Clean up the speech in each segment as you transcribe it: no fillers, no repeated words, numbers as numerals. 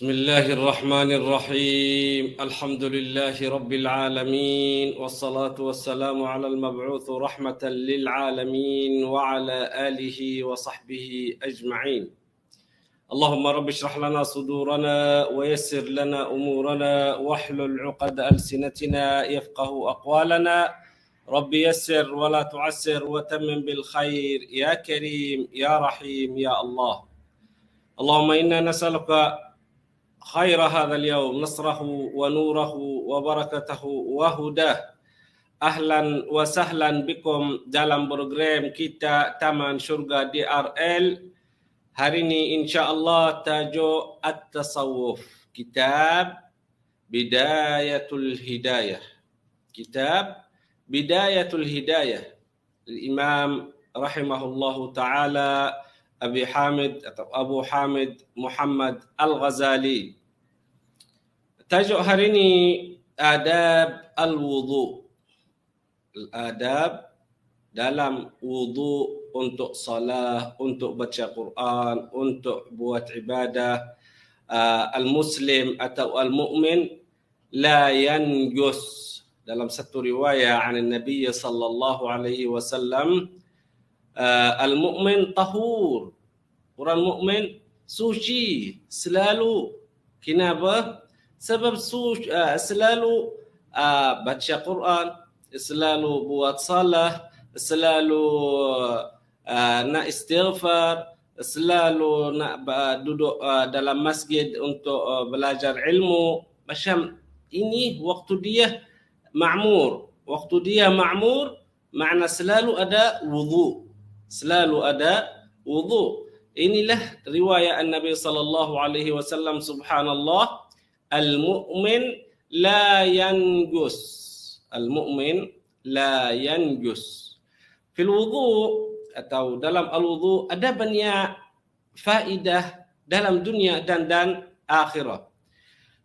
بسم الله الرحمن الرحيم الحمد لله رب العالمين والصلاة والسلام على المبعوث رحمة للعالمين وعلى آله وصحبه أجمعين. اللهم رب اشرح لنا صدورنا ويسر لنا أمورنا واحلل عقد ألسنتنا يفقه أقوالنا. رب يسر ولا تعسر وتمم بالخير يا كريم يا رحيم يا الله. اللهم إنا نسألك خير هذا اليوم نصره ونوره وبركته وهداه. Ahlan wa sahlan bikum dalam program kita Taman Syurga DRL. Hari ini insya-Allah tajuk At-Tasawuf, Kitab Bidayatul Hidayah. Kitab Bidayatul Hidayah. Imam rahimahullahu taala Abi Hamid atau Abu Hamid Muhammad Al-Ghazali. Tajuk hari ini adab al-wudu. Adab dalam wudu untuk salah, untuk baca Quran, untuk buat ibadah. Al-muslim atau al-mu'min la yanjus. Dalam satu riwayat an Nabi sallallahu alaihi wasallam, al-mu'min tahur. Orang mukmin suci selalu. Kenapa? Sebab selalu baca Quran, selalu buat salah, selalu nak istighfar, selalu nak duduk dalam masjid untuk belajar ilmu. Macam ini waktu dia ma'mur. Waktu dia ma'mur, makna selalu ada wudu. Selalu ada wudu. Inilah riwayat Nabi sallallahu alaihi wasallam, subhanallah, al-mu'min la yanjus. Al-mu'min la yanjus. Fil wudu atau dalam al-wudu ada banyak faedah dalam dunia dan akhirat.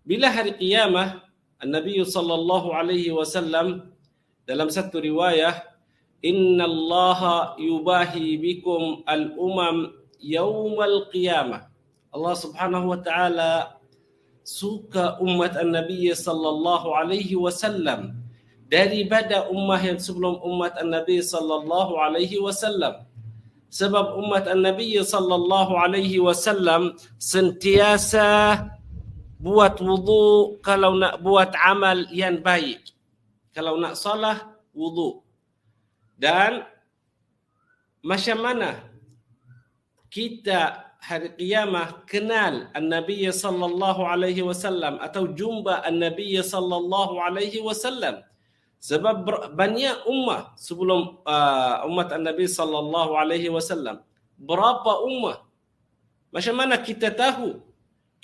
Bila hari qiyamah, Nabi sallallahu alaihi wasallam dalam satu riwayat, Inna Allah yubahi bikum al-umam yawmal qiyamah. Allah subhanahu wa ta'ala suka umat Nabi sallallahu alaihi wasallam daripada ummah yang sebelum umat Nabi sallallahu alaihi wasallam. Sebab umat Nabi sallallahu alaihi wasallam sentiasa buat wudu kalau nak buat amal yang baik. Kalau nak salah, wudu. Dan macam mana kita hari qiyamah kenal An-Nabi sallallahu alaihi wasallam atau jumpa An-Nabi sallallahu alaihi wasallam? Sebab banyak ummah sebelum umat An-Nabi sallallahu alaihi wasallam. Berapa ummah? Macam mana kita tahu?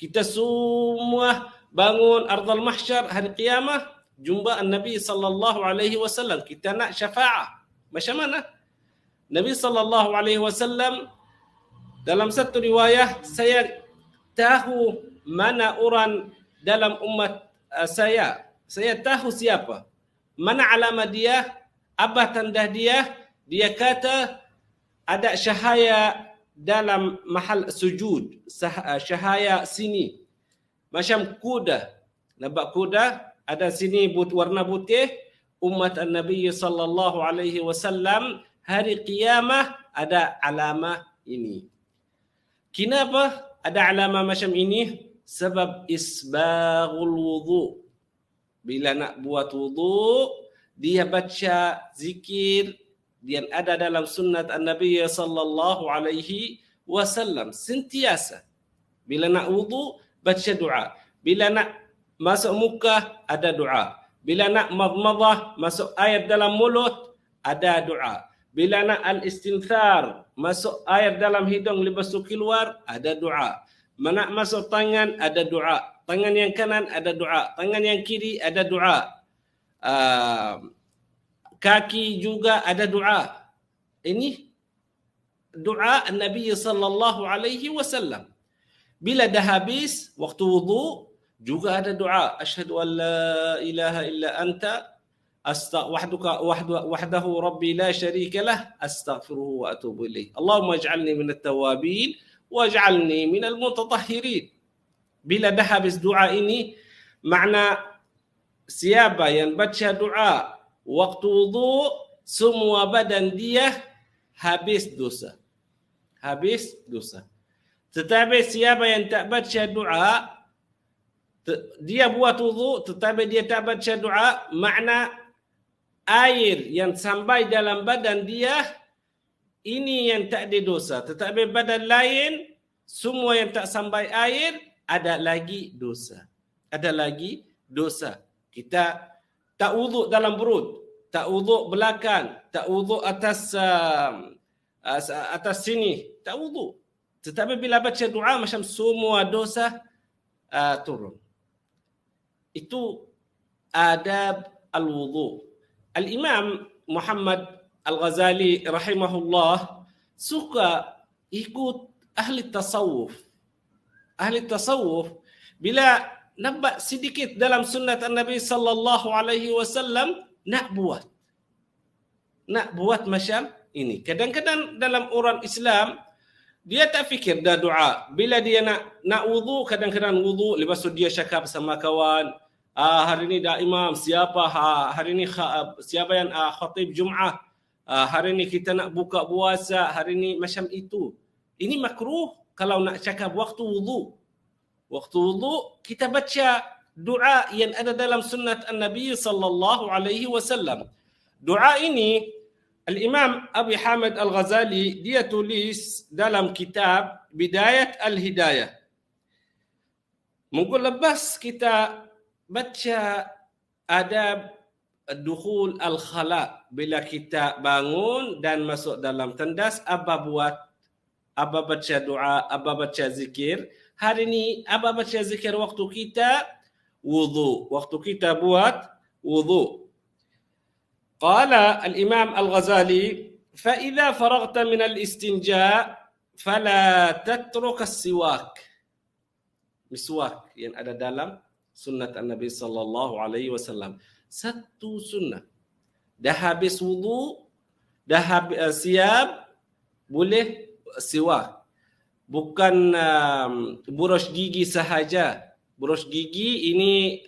Kita semua bangun ardal mahsyar hari qiyamah jumpa An-Nabi sallallahu alaihi wasallam. Kita nak syafaat. Macam mana? Nabi sallallahu alaihi wasallam dalam satu riwayat, saya tahu mana orang dalam umat saya. Saya tahu siapa. Mana alamat dia, apa tanda dia. Dia kata ada cahaya dalam mahal sujud. Cahaya sini. Macam kuda. Nampak kuda? Ada sini warna putih. Umat Nabi sallallahu alaihi wasallam hari qiyamah ada alamat ini. Kenapa ada alamat macam ini? Sebab isbaghul wudu. Bila nak buat wudu, dia baca zikir yang ada dalam sunnat Nabi sallallahu alaihi wasallam sentiasa. Bila nak wudu, baca doa. Bila nak masuk muka, ada doa. Bila nak madmadah, masuk air dalam mulut, ada doa. Bila nak al-istinthar, masuk air dalam hidung lepas tu keluar, ada doa. Nak masuk tangan, ada doa. Tangan yang kanan ada doa. Tangan yang kiri ada doa. Kaki juga ada doa. Ini doa Nabi sallallahu alaihi wasallam. Bila dah habis waktu wudu, juga ada doa. Asyhadu an la ilaha illa anta wahdahu rabbi la syarika lah astaghfiruhu wa atubu ilaih. Allahumma ij'alni minat tawabin waj'alni minal mutatahhirin. Bila dah habis doa ini, makna siapa yang baca doa waktu wudu, semua badan dia habis dosa. Habis dosa. Tetapi siapa yang tak baca doa, dia buat wudu tetapi dia tak baca doa, makna air yang sampai dalam badan dia ini yang tak ada dosa. Tetapi badan lain, semua yang tak sampai air, ada lagi dosa. Ada lagi dosa. Kita tak wuduk dalam perut, tak wuduk belakang, tak wuduk atas sini, tak wuduk. Tetapi bila baca doa, macam semua dosa turun. Itu adab al-wudu. Al-Imam Muhammad Al-Ghazali rahimahullah suka ikut ahli tasawuf. Ahli tasawuf bila nampak sedikit dalam sunnat Nabi sallallahu alaihi wasallam nak buat macam ini. Kadang-kadang dalam orang Islam dia tak fikir dah doa. Bila dia nak wudu, kadang-kadang wudu lepas tu dia cakap sama kawan, hari ni dah imam siapa, hari ni siapa yang khatib Jumaat, hari ni kita nak buka puasa, hari ni macam itu. Ini makruh kalau nak cakap waktu wudu. Waktu wudu kita baca doa yang ada dalam sunnat Nabi sallallahu alaihi wasallam. Doa ini Al-Imam Abi Hamid Al-Ghazali dia tulis dalam kitab Bidayat Al-Hidayah. Mungkin lepas kita baca adab dukhul al-khala, bila kita bangun dan masuk dalam tandas, apa buat? Apa baca doa, apa baca zikir? Hari ini apa baca zikir waktu kita wudu, waktu kita buat wudu. Qala al-Imam Al-Ghazali, fa idza faragta min al-istinja fala tatruk as-siwak. Miswak yang ada dalam sunnat Nabi sallallahu alaihi wasallam. Satu sunnah. Dah habis wudu, dah habis siap, boleh siwak. Bukan brush gigi sahaja. Brush gigi ini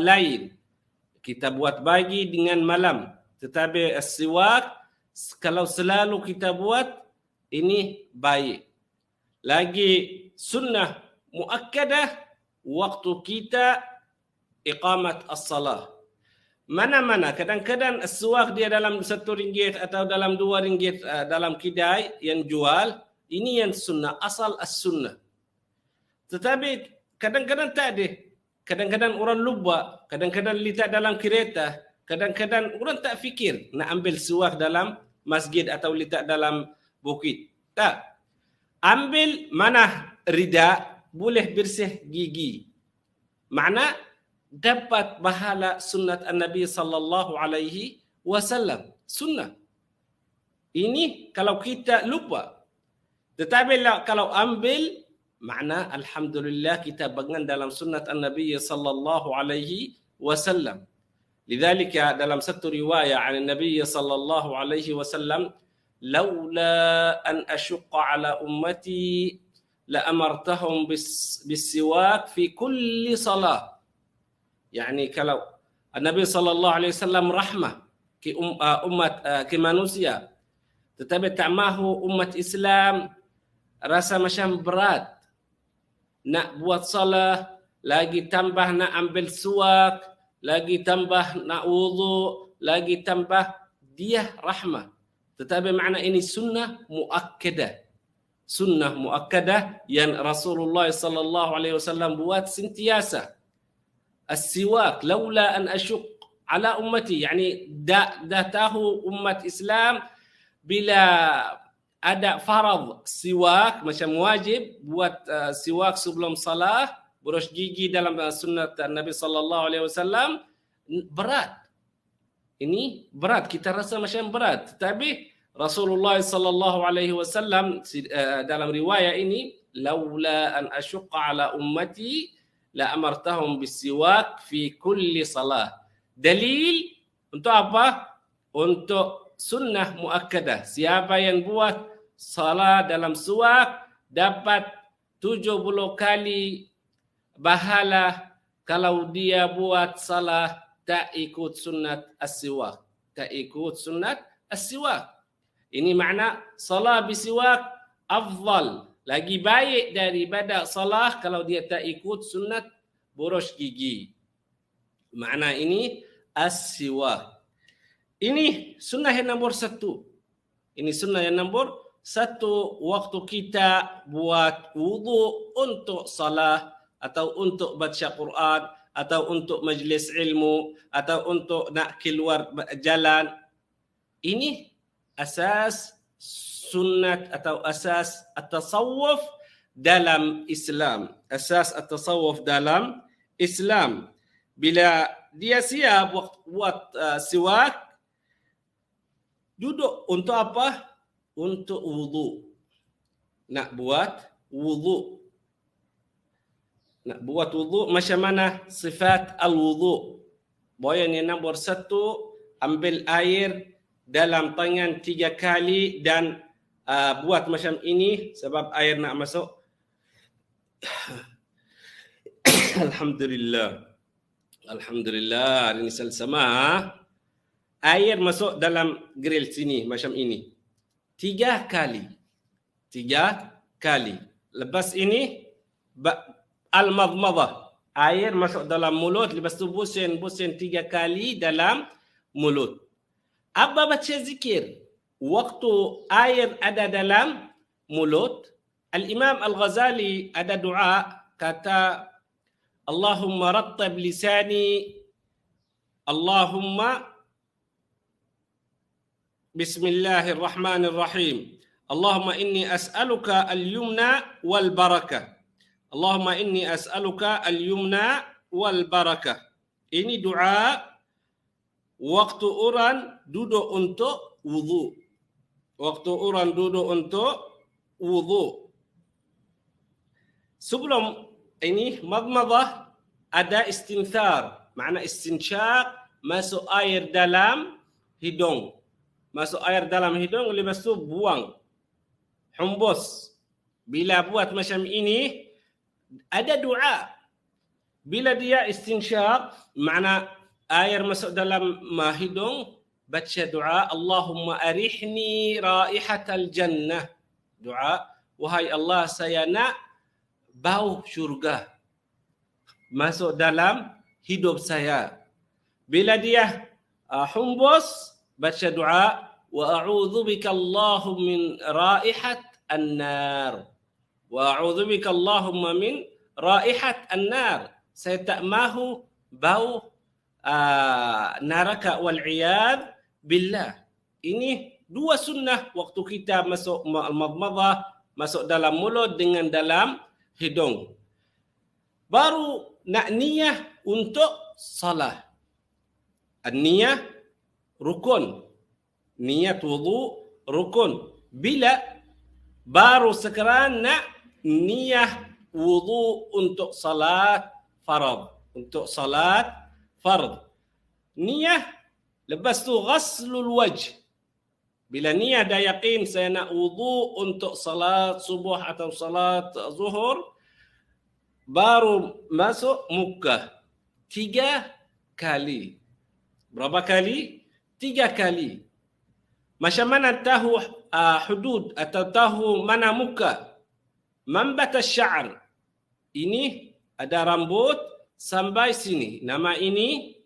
lain. Kita buat pagi dengan malam. Tetapi siwak kalau selalu kita buat ini baik. Lagi sunnah muakkadah waktu kita iqamat as-salah. Mana-mana kadang-kadang siwak dia dalam RM1 atau dalam RM2 dalam kedai yang jual, ini yang sunnah, asal as-sunnah. Tetapi kadang-kadang tak ada. Kadang-kadang orang lupa, kadang-kadang letak dalam kereta, kadang-kadang orang tak fikir nak ambil siwak dalam masjid atau letak dalam bukit. Tak. Ambil mana rida, boleh bersih gigi. Makna dapat pahala sunnat Nabi sallallahu alaihi wasallam. Sunnah. Ini kalau kita lupa. Tetapi kalau ambil, makna alhamdulillah kita pegang dalam sunnat Nabi sallallahu alaihi wasallam. Lidzalika dalam satu riwayat an Nabi sallallahu alaihi wasallam, laula an ashqa ala ummati la amartahum bis-siwak fi kulli salah. Yani kalau Nabi sallallahu alaihi wasallam rahmah ke umat ke manusia, tetapi tak mahu umat Islam rasa macam berat nak buat salah, lagi tambah nak ambil siwak, lagi tambah nak wudu, lagi tambah, dia rahmah. Tetapi makna ini sunnah muakkadah. Sunnah muakkadah yang Rasulullah sallallahu alaihi wasallam buat sentiasa. As-siwak laula an asyuq ala ummati, yani dah tahu umat Islam bila ada farad siwak macam wajib buat siwak sebelum salah, brush gigi dalam sunnat Nabi sallallahu alaihi wasallam, berat. Ini berat, kita rasa macam berat. Tetapi Rasulullah sallallahu alaihi wasallam dalam riwayat ini, laula an asyqa ala ummati la amartahum bisiwak fi kulli salah. Dalil untuk apa? Untuk sunnah muakkadah. Siapa yang buat salat dalam siwak dapat 70 kali bahala kalau dia buat salah tak ikut sunnat as-siwak. Tak ikut sunnat as-siwak. Ini makna salah bisiwak afdal. Lagi baik daripada salah kalau dia tak ikut sunnat boros gigi. Makna ini as-siwak. Ini sunnah yang nombor 1. Ini sunnah yang nombor 1 waktu kita buat wudu untuk salah atau untuk baca Quran atau untuk majlis ilmu atau untuk nak keluar jalan. Ini asas sunnat atau asas at-tasawuf dalam Islam. Asas at-tasawuf dalam Islam. Bila dia siap buat siwak, duduk untuk apa? Untuk wudu. Nak buat wudu. Nak buat wudu macam mana sifat al-wudu? Poin yang nombor 1, ambil air dalam tangan 3 kali dan buat macam ini sebab air nak masuk. Alhamdulillah. Alhamdulillah, ini sama. Air masuk dalam grill sini macam ini. 3 kali. 3 kali. Lepas ini al-madmadah. Air masuk dalam mulut, lepas tu busin 3 kali dalam mulut. Abba baca zikir. Waktu air ada dalam mulut, Al-Imam Al-Ghazali ada doa kata Allahumma rattab lisani, Allahumma Bismillahirrahmanirrahim. Allahumma inni as'aluka al-yumna wal barakah. Allahumma inni as'aluka al-yumna wal barakah. Ini doa waktu orang duduk untuk wudu. Waktu orang duduk untuk wudu. Sebelum ini madmadah ada istinthar. Makna istinsyaq, masuk air dalam hidung. Masuk air dalam hidung, lepas tu buang. Hembus. Bila buat macam ini, ada doa. Bila dia istinsyaq, makna air masuk dalam hidung, baca doa, Allahumma arihni raihatal jannah. Doa, wahai Allah, saya nak bau syurga masuk dalam hidup saya. Bila dia hembus, baca doa, wa a'udzu bika Allahu min raihat an-nar. Wa a'udzu bika Allahumma min raihat an-nar. Saya tak mahu bau neraka wal iyad billah. Ini 2 sunnah waktu kita masuk al-madmadah, masuk dalam mulut dengan dalam hidung. Baru nak niyah untuk salah. An-niyah rukun. Niat wudu rukun. Bila baru sekarang nak niyah wudu untuk salat farad. Untuk salat farad. Niyah lepas tu ghaslul wajh. Bila niyah dah yakin saya nak wudu untuk salat subuh atau salat zuhur, baru masuk muka 3 kali. Berapa kali? 3 kali. Macam mana tahu hudud atau tahu mana muka? Mambat asy-sya'r. Ini ada rambut sampai sini. Nama ini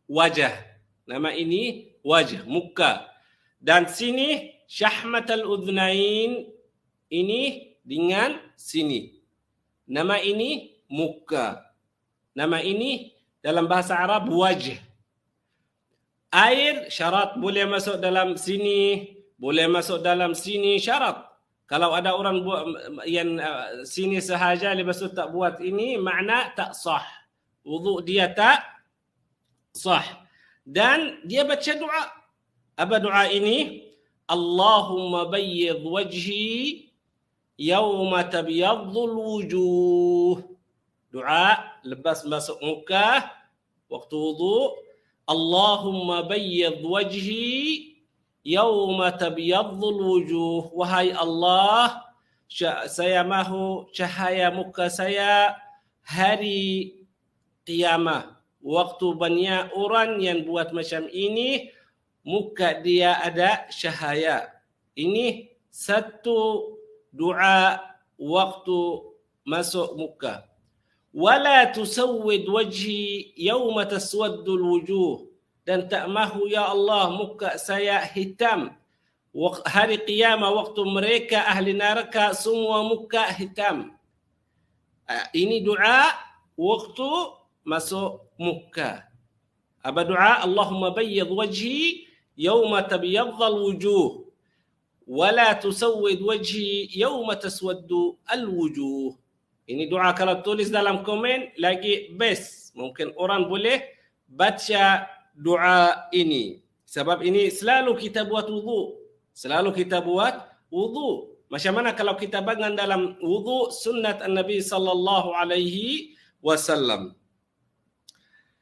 wajah. Nama ini wajah, muka. Dan sini syahmatal udhnain, ini dengan sini. Nama ini muka. Nama ini dalam bahasa Arab wajah. Air syarat boleh masuk dalam sini, boleh masuk dalam sini syarat. Kalau ada orang buat yang sini sahaja lepas tu tak buat ini, makna tak sah. Wudu dia tak sah. Dan dia baca doa. Apa doa ini? Allahumma bayyid wajhi yawma tabyadul wujuh. Doa lepas masuk muka waktu wudu. Allahumma bayyid wajhi yawma tabyadul wujuh. Wahai Allah, saya mahu cahaya muka saya hari kiamat. Waktu banyak orang yang buat macam ini, muka dia ada cahaya. Ini satu doa waktu masuk muka. Wala tusawwid wajhi yawma taswaddul wujuh. Dan tak mahu ya Allah muka saya hitam. Hari kiamat waktu mereka ahli neraka semua muka hitam. Ini doa waktu masuk muka. Apa doa? Allahumma bayyid wajhi yawma tabyadhal wujuh. Wala tusawwid wajhi yawma taswaddu al-wujuh. Ini doa kalau tulis dalam komen lagi best. Mungkin orang boleh baca doa ini. Sebab ini selalu kita buat wudu. Selalu kita buat wudu. Macam mana kalau kita bangun dalam wudu sunnat Nabi sallallahu alaihi wasallam.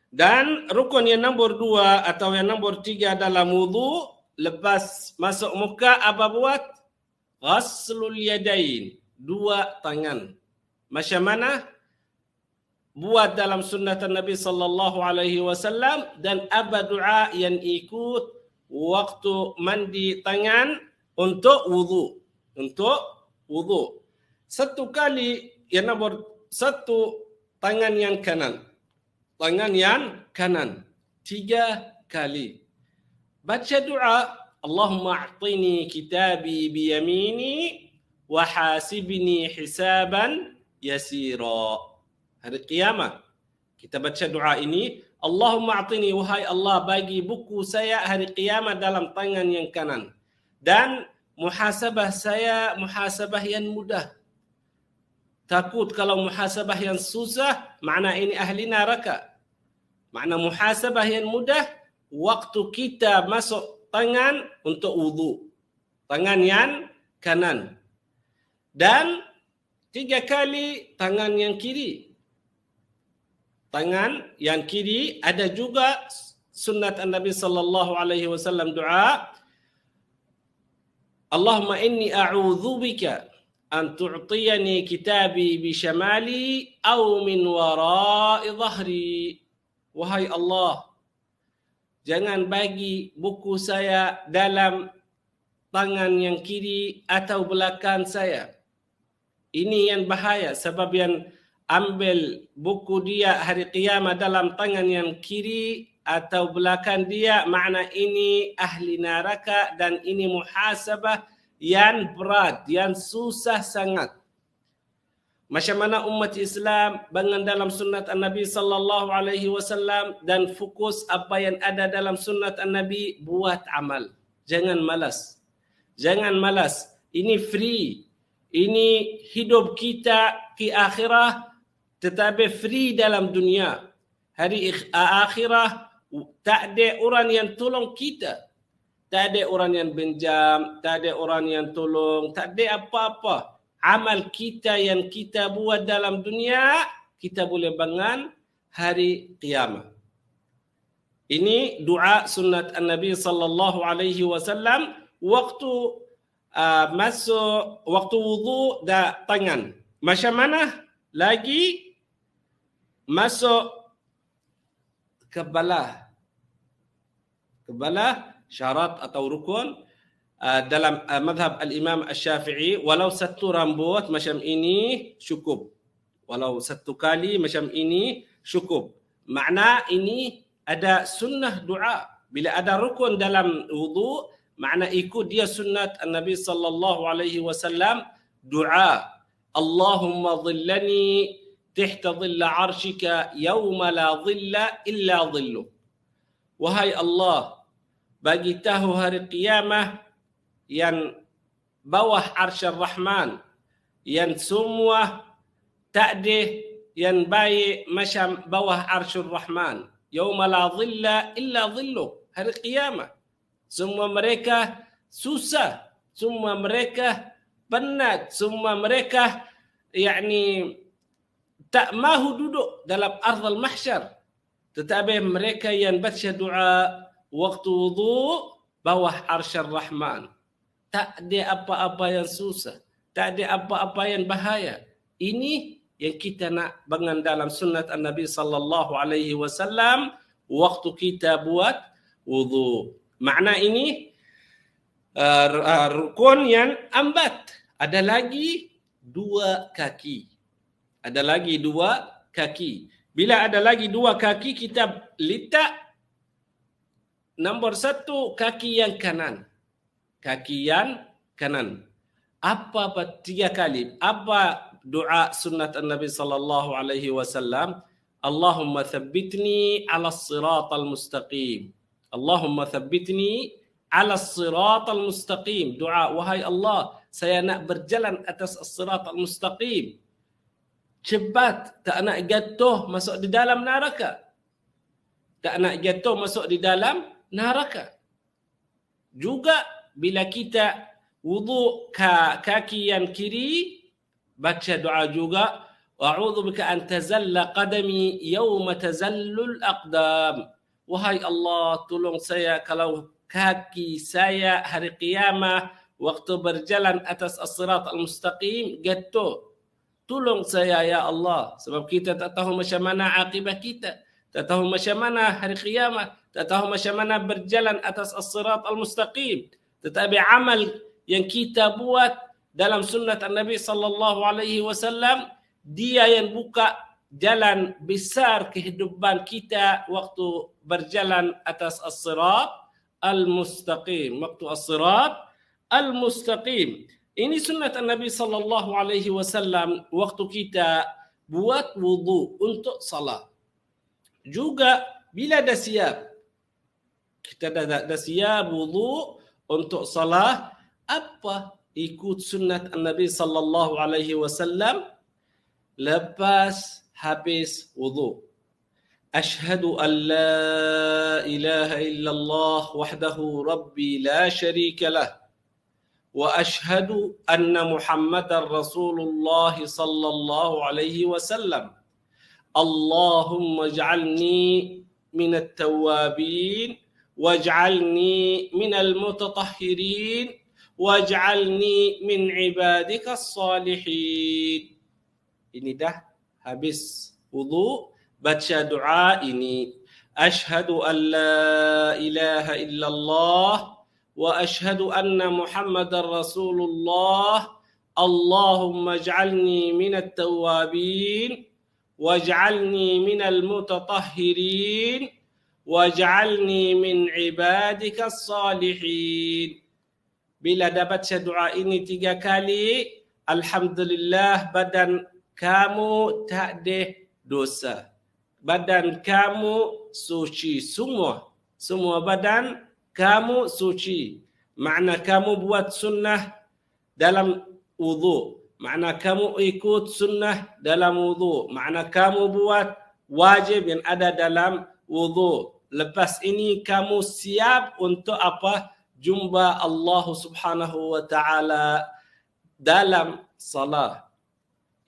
Dan rukun yang nombor 2 atau yang nombor 3 dalam wudu, lepas masuk muka apa buat? Ghaslul yadain, 2 tangan. Macam mana? Buat dalam sunnah Nabi sallallahu alaihi wasallam dan apa doa yang ikut waktu mandi tangan untuk wudu. Untuk wudu. Satu kali yang nombor 1 tangan yang kanan. Tangan yang kanan. 3 kali. Baca doa, Allahumma a'tini kitabi biyamini wa hasibni hisaban yasira. Hari kiamat kita baca doa ini, Allahumma a'tini, wahai Allah bagi buku saya hari kiamat dalam tangan yang kanan. Dan muhasabah saya muhasabah yang mudah. Takut kalau muhasabah yang susah, makna ini ahli neraka. Makna muhasabah yang mudah, waktu kita masuk tangan untuk wudu. Tangan yang kanan. Dan 3 kali tangan yang kiri. Tangan yang kiri ada juga sunnat Nabi sallallahu alaihi wasallam doa, Allahumma inni a'udzubika an tu'tiyani kitabi bi shamali aw min wara'i dhahri. Wahai Allah, jangan bagi buku saya dalam tangan yang kiri atau belakang saya. Ini yang bahaya sebab yang ambil buku dia hari kiamat dalam tangan yang kiri atau belakang dia, makna ini ahli neraka dan ini muhasabah yang berat, yang susah sangat. Macam mana umat Islam bangun dalam sunnat Nabi sallallahu alaihi wasallam dan fokus apa yang ada dalam sunnat Nabi, buat amal. Jangan malas. Jangan malas. Ini free. Ini hidup kita ke akhirah tetapi free dalam dunia. Hari akhirah tak ada orang yang tolong kita. Tak ada orang yang pinjam, tak ada orang yang tolong, tak ada apa-apa. Amal kita yang kita buat dalam dunia, kita boleh bangun hari kiamat. Ini doa sunnat Nabi sallallahu alaihi wasallam waktu masuk waktu wudu dan tangan. Macam mana lagi masuk kebalah. Kebalah syarat atau rukun dalam madhab al-Imam Asy-Syafi'i, walau satu rambut macam ini cukup. Walau satu kali macam ini cukup. Makna ini ada sunnah doa. Bila ada rukun dalam wudu, makna ikut dia sunnat Nabi sallallahu alaihi wasallam doa. Allahumma dhillani tahta dhilla arshika yawma la dhilla illa dhillu. Wahai Allah, bagi tahu hari kiamat yang bawah arsyar Rahman, yang semua tak ada yang baik macam bawah arsyur Rahman. Yawma la dhilla illa dhillu. Hari kiamat semua mereka susah, semua mereka penat, semua mereka tak mahu duduk dalam ardhul mahsyar. Tetapi mereka yang baca doa waktu wudu bawah arsyar Rahman. Tak ada apa-apa yang susah, tak ada apa-apa yang bahaya. Ini yang kita nak bangun dalam sunnat Nabi sallallahu alaihi wasallam waktu kita buat wudu. Makna ini rukun yang empat. Ada lagi dua kaki. Ada lagi dua kaki. Bila ada lagi dua kaki, kita letak nombor satu kaki yang kanan. Kaki yang kanan. Apa 3 kali? Apa doa sunnat Nabi sallallahu alaihi wasallam? Allahumma thabbitni 'ala as-siratal mustaqim. Allahumma thabbitni 'ala as-siratal mustaqim. Doa, wahai Allah, saya nak berjalan atas as-siratal mustaqim. Cepat, tak nak jatuh masuk di dalam neraka. Tak nak jatuh masuk di dalam neraka. Juga bila kita wudu kaki yang kiri, baca doa juga, wa'udzu bika an tazalla qadami yawma tazallul aqdam. Wahai Allah, tolong saya kalau kaki saya hari qiyamah waktu berjalan atas as-sirat al-mustaqim jatuh. Tolong saya ya Allah, sebab kita tak tahu macam mana akibat kita, tak tahu macam mana hari qiyamah, tak tahu macam mana berjalan atas as-sirat al-mustaqim. Tetapi amal yang kita buat dalam sunnat Nabi sallallahu alaihi wasallam, dia yang buka jalan besar kehidupan kita waktu berjalan atas as-sirat al-mustaqim. Waktu as-sirat al-mustaqim. Ini sunnat Nabi sallallahu alaihi wasallam waktu kita buat wudu untuk salat. Juga bila dah siap, kita dah siap wudu untuk salat, apa ikut sunnat Nabi sallallahu alaihi wasallam lepas habis wudu. Ashhadu an la ilaha illallah wahdahu rabbi la syarika lah. وأشهد أن محمد رسول الله صلى الله عليه وسلم اللهم اجعلني من التوابين واجعلني من المتطهرين واجعلني من عبادك الصالحين. Ini dah habis wudu, baca doa ini. Ashhadu an la ilaha illallah وأشهد أن محمد رسول الله اللهم اجعلني من التوابين واجعلني من المتطهرين واجعلني من عبادك الصالحين. Bila dapat doa ini 3 kali, alhamdulillah badan kamu tak ada dosa. Badan kamu suci semua. Semua badan kamu suci. Makna kamu buat sunnah dalam wudu. Makna kamu ikut sunnah dalam wudu. Makna kamu buat wajib yang ada dalam wudu. Lepas ini kamu siap untuk apa? Jumpa Allah Subhanahu wa taala dalam salat.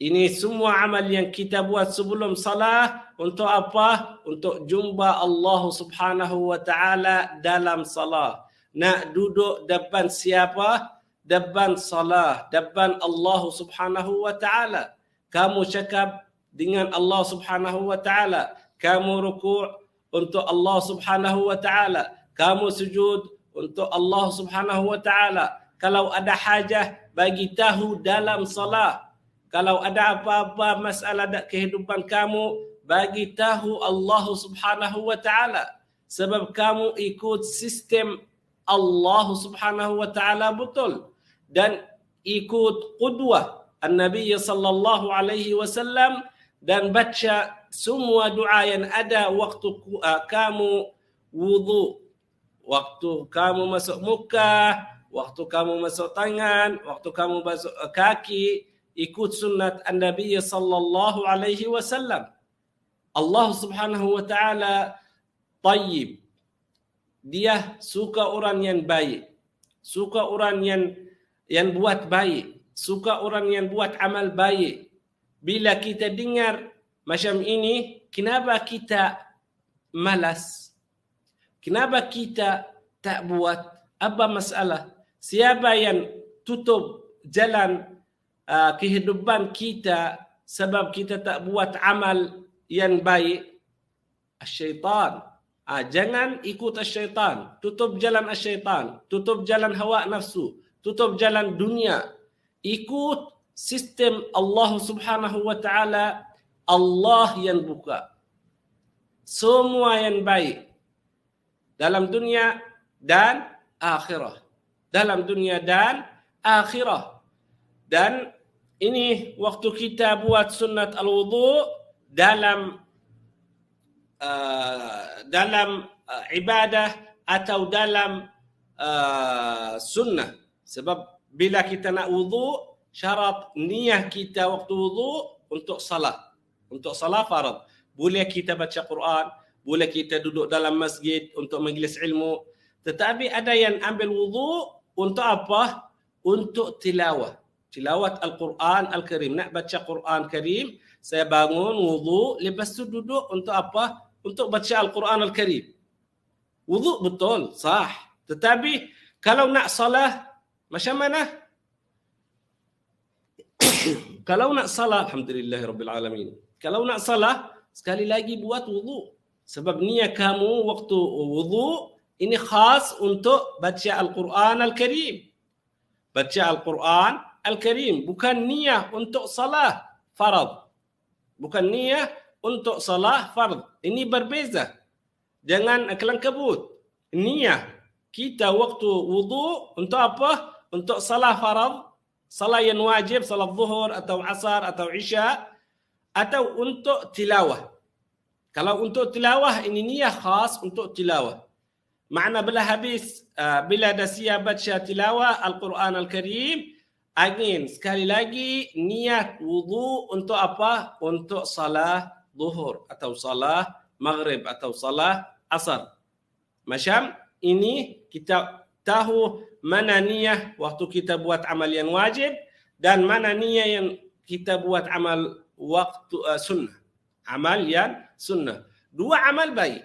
Ini semua amal yang kita buat sebelum salat untuk apa? Untuk jumpa Allah Subhanahu wa taala dalam salat. Nak duduk depan siapa? Depan salat, depan Allah Subhanahu wa taala. Kamu cakap dengan Allah Subhanahu wa taala. Kamu rukuk untuk Allah Subhanahu wa taala. Kamu sujud untuk Allah Subhanahu wa taala. Kalau ada hajah, bagi tahu dalam salat. Kalau ada apa-apa masalah dalam kehidupan kamu, bagi tahu Allah Subhanahu wa taala. Sebab kamu ikut sistem Allah Subhanahu wa taala betul dan ikut qudwah An-Nabi sallallahu alaihi wasallam dan baca semua doa yang ada waktu kamu wudu. Waktu kamu masuk muka, waktu kamu masuk tangan, waktu kamu masuk kaki, ikut sunnat An-Nabi sallallahu alaihi wasallam. Allah Subhanahu wa taala tayyib. Dia suka orang yang baik. Suka orang yang buat baik. Suka orang yang buat amal baik. Bila kita dengar macam ini, kenapa kita malas? Kenapa kita tak buat? Apa masalah? Siapa yang tutup jalan kehidupan kita sebab kita tak buat amal yang baik? Syaitan. Jangan ikut syaitan. Tutup jalan syaitan. Tutup jalan hawa nafsu. Tutup jalan dunia. Ikut sistem Allah Subhanahu wa taala. Allah yang buka semua yang baik dalam dunia dan akhirah. Dalam dunia dan akhirah. Dan ini waktu kita buat sunat al-wudu dalam ibadah atau dalam sunnah. Sebab bila kita nak wudu, syarat niat kita waktu wudu untuk salat. Untuk salat farad. Boleh kita baca Quran, boleh kita duduk dalam masjid untuk majlis ilmu. Tetapi ada yang ambil wudu untuk apa? Untuk tilawah. Tilawat Al-Quran Al-Karim. Nak baca Quran Karim, saya bangun wudu, lepas tu duduk untuk apa? Untuk baca Al-Quran Al-Karim. Wudu betul, sah. Tetapi kalau nak salah, macam mana? Kalau nak salah, alhamdulillahirabbil. Kalau nak salah, sekali lagi buat wudu. Sebab niat kamu waktu wudu ini khas untuk baca Al-Quran Al-Karim. Baca Al-Quran Al-Karim, bukan niat untuk salah farad. Bukan niat untuk salah farad. Ini berbeza. Jangan kelangkabut. Niat kita waktu wudu untuk apa? Untuk salah farad, salah yang wajib, salat zuhur atau asar atau isya, atau untuk tilawah. Kalau untuk tilawah, ini niat khas untuk tilawah. Makna bila dah siap baca tilawah Al-Quran Al-Karim, angin sekali lagi niat wudu untuk apa? Untuk salah zuhur atau salah maghrib atau salah asar. Macam ini kita tahu mana niat waktu kita buat amal yang wajib dan mana niat yang kita buat amal waktu sunnah. Amal yang sunnah. Dua amal baik.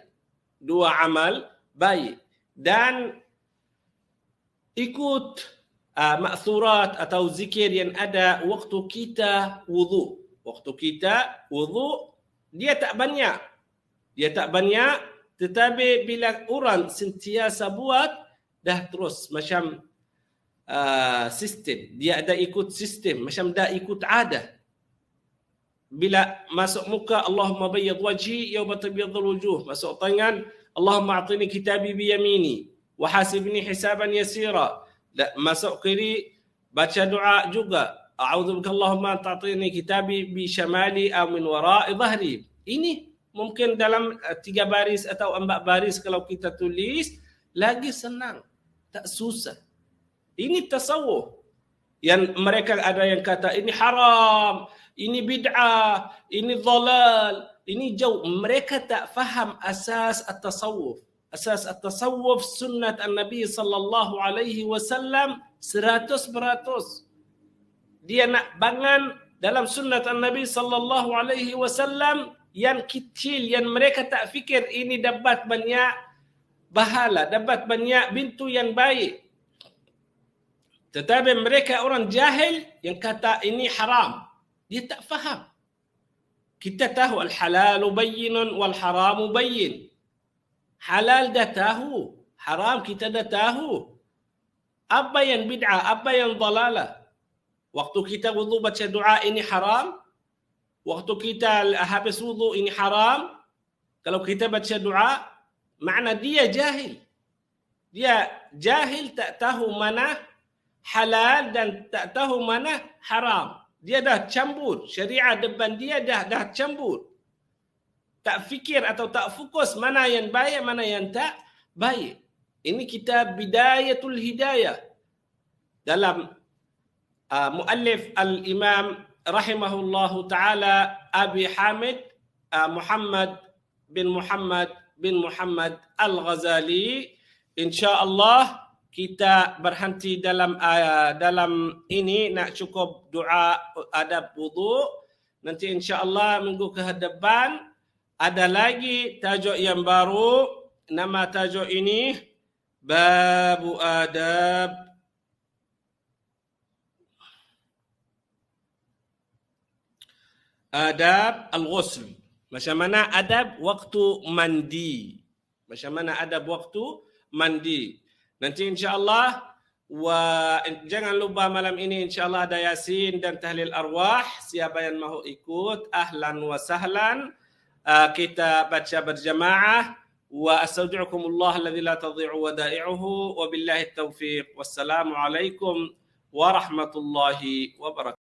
Dua amal baik. Dan ikut ma'thurat atau zikir yang ada waktu kita wudu. Waktu kita wudu, dia tak banyak. Dia tak banyak, tetapi bila orang sentiasa buat, dah terus macam sistem. Dia ada ikut sistem, macam dah ikut adah. Bila masuk muka, Allahumma bayyid wajhi yawma tabyadul wujuh. Masuk tangan, Allahumma a'tini kitabi biyamini wa hasibni hisaban yasira. Masuk kiri, baca doa juga. A'udzubika Allahumma ta'tini kitabi bi syamali aw min wara'i dhahri. Ini mungkin dalam 3 baris atau 4 baris kalau kita tulis, lagi senang. Tak susah. Ini tasawuf. Yang mereka ada yang kata ini haram, ini bid'ah, ini dhalal, ini jauh. Mereka tak faham asas at-tasawuf. Asas at-tasawuf sunnat an-Nabi sallallahu alaihi wasallam 100%. Dia nak bangun dalam sunnat an-Nabi sallallahu alaihi wasallam yang kecil, yang mereka tak fikir ini dapat banyak bahala, dapat banyak pintu yang baik. Tetapi mereka orang jahil yang kata ini haram. Dia tak faham. Kita tahu al-halalu bayyinun wal haramu bayyin. Halal dah tahu, haram kita dah tahu. Apa yang bid'ah, apa yang dalalah. Waktu kita wudu baca doa ini haram. Waktu kita habis wudu ini haram. Kalau kita baca doa, makna dia jahil. Dia jahil, tak tahu mana halal dan tak tahu mana haram. Dia dah campur. Syariat depan dia dah campur. Tak fikir atau tak fokus mana yang baik, mana yang tak baik. Ini kitab Bidayatul Hidayah. Dalam muallif al-Imam rahimahullahu ta'ala Abi Hamid Muhammad bin Muhammad Al-Ghazali. InsyaAllah kita berhenti dalam ini, nak cukup doa adab wudu. Nanti insya-Allah minggu ke depan ada lagi tajuk yang baru. Nama tajuk ini Babu Adab adab al-ghusl. Macam mana adab waktu mandi. Macam mana adab waktu mandi. Nanti insya-Allah jangan lupa malam ini insya-Allah ada Yasin dan tahlil arwah. Siapa yang mahu ikut ahlan wa sahlan. Kita baca berjamaah. Wa astaudi'ukumullah alladzi la tadhi'u wada'i'uhu wa billahi taufiq. Wassalamualaikum warahmatullahi wabarakatuh.